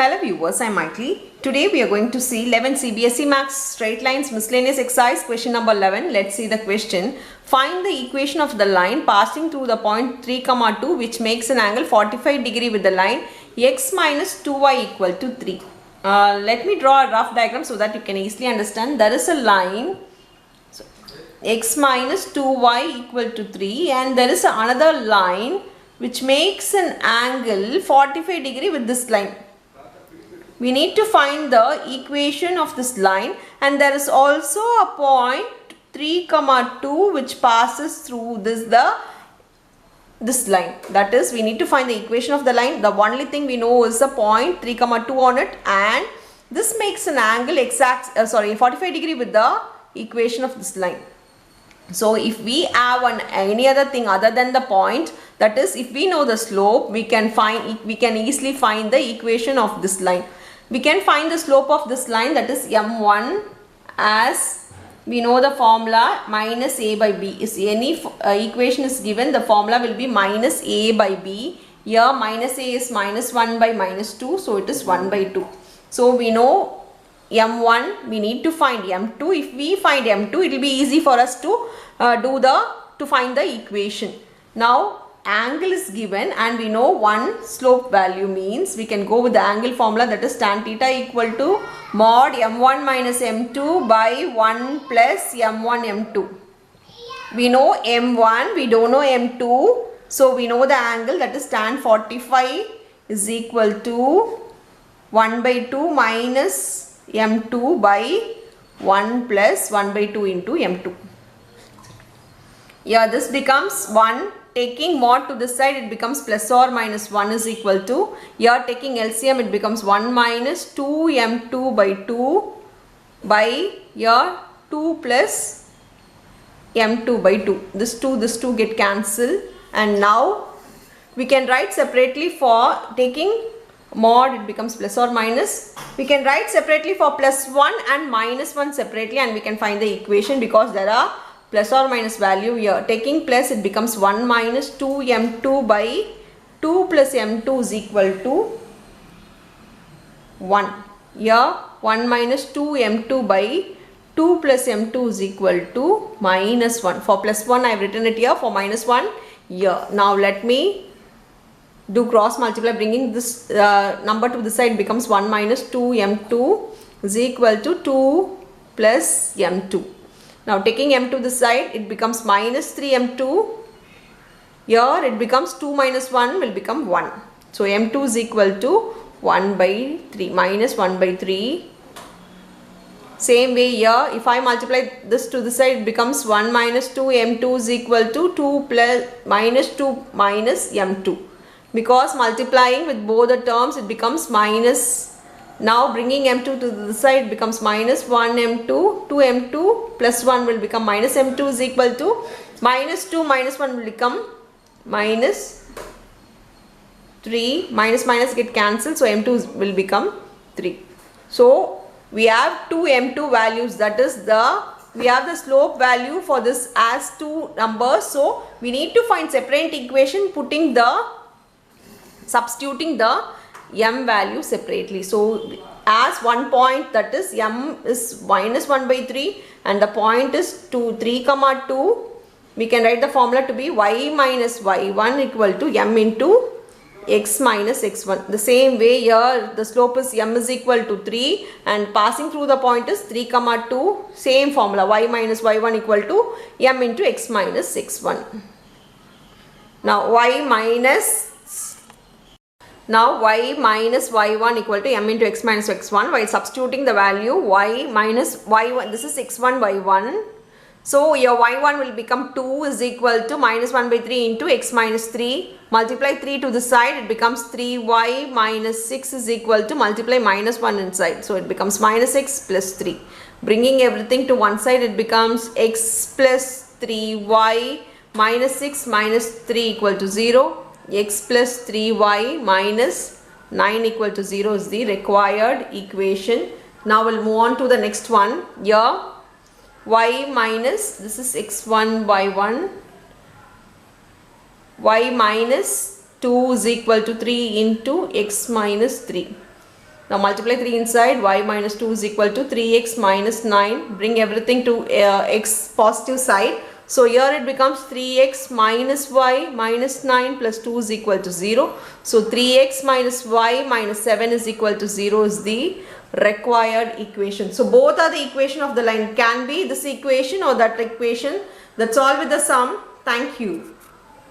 Hello viewers, I am Maitli. Today we are going to see 11 CBSE Maths Straight Lines Miscellaneous Exercise question number 11. Let's see the question. Find the equation of the line passing through the point 3, 2 which makes an angle 45 degree with the line x minus 2y equal to 3. Let me draw a rough diagram so that you can easily understand. There is a line x minus 2y equal to 3 and there is another line which makes an angle 45 degree with this line. We need to find the equation of this line, and there is also a point 3, 2 which passes through this line. That is, we need to find the equation of the line. The only thing we know is the point 3, 2 on it, and this makes an angle 45 degree with the equation of this line. So if we have any other thing other than the point, that is, if we know the slope, we can easily find the equation of this line. We can find the slope of this line, that is m1, as we know the formula minus a by b. If any equation is given, the formula will be minus a by b. Here minus a is minus 1 by minus 2, so it is 1 by 2. So we know m1, we need to find m2. If we find m2, it will be easy for us to find the equation. Now angle is given and we know one slope value, means we can go with the angle formula, that is tan theta equal to mod m1 minus m2 by 1 plus m1 m2. We know m1, we don't know m2, so we know the angle, that is tan 45 is equal to 1 by 2 minus m2 by 1 plus 1 by 2 into m2. Yeah, this becomes 1. Taking mod to this side, it becomes plus or minus 1 is equal to, here taking LCM, it becomes 1 minus 2 m2 by 2 by here 2 plus m2 by 2. This 2 get cancelled, and now we can write separately for taking mod, it becomes plus or minus. We can write separately for plus 1 and minus 1 separately, and we can find the equation because there are plus or minus value here. Taking plus, it becomes 1 minus 2 m2 by 2 plus m2 is equal to 1. Here 1 minus 2 m2 by 2 plus m2 is equal to minus 1. For plus 1 I have written it here, for minus 1 here. Now let me do cross multiply, bringing this number to this side, becomes 1 minus 2 m2 is equal to 2 plus m2. Now taking m2 this side, it becomes minus 3 m2. Here it becomes 2 minus 1 will become 1. So m2 is equal to 1 by 3, minus 1 by 3. Same way here, if I multiply this to this side, it becomes 1 minus 2 m2 is equal to 2 plus minus 2 minus m2. Because multiplying with both the terms, it becomes minus. Now bringing m2 to the side becomes minus 1 m2, 2 m2 plus 1 will become minus m2 is equal to minus 2 minus 1 will become minus 3. Minus minus get cancelled, so m2 will become 3. So we have two m2 values, that is we have the slope value for this as two numbers. So we need to find separate equation substituting the m value separately. So as one point, that is m is minus 1 by 3 and the point is 3, 2, we can write the formula to be y minus y1 equal to m into x minus x1. The same way here, the slope is m is equal to 3 and passing through the point is 3, 2, same formula, y minus y1 equal to m into x minus x1. Now y minus y1 equal to m into x minus x1, while substituting the value y minus y1, this is x1 y1. So your y1 will become 2 is equal to minus 1 by 3 into x minus 3. Multiply 3 to the side, it becomes 3y minus 6 is equal to multiply minus 1 inside. So it becomes minus x plus 3. Bringing everything to one side, it becomes x plus 3y minus 6 minus 3 equal to 0. X plus 3y minus 9 equal to 0 is the required equation. Now we'll move on to the next one. Here y minus, this is x1 y1, y minus 2 is equal to 3 into x minus 3. Now multiply 3 inside, y minus 2 is equal to 3x minus 9. Bring everything to x positive side. So here it becomes 3x minus y minus 9 plus 2 is equal to 0. So 3x minus y minus 7 is equal to 0 is the required equation. So both are the equation of the line. Can be this equation or that equation. That's all with the sum. Thank you.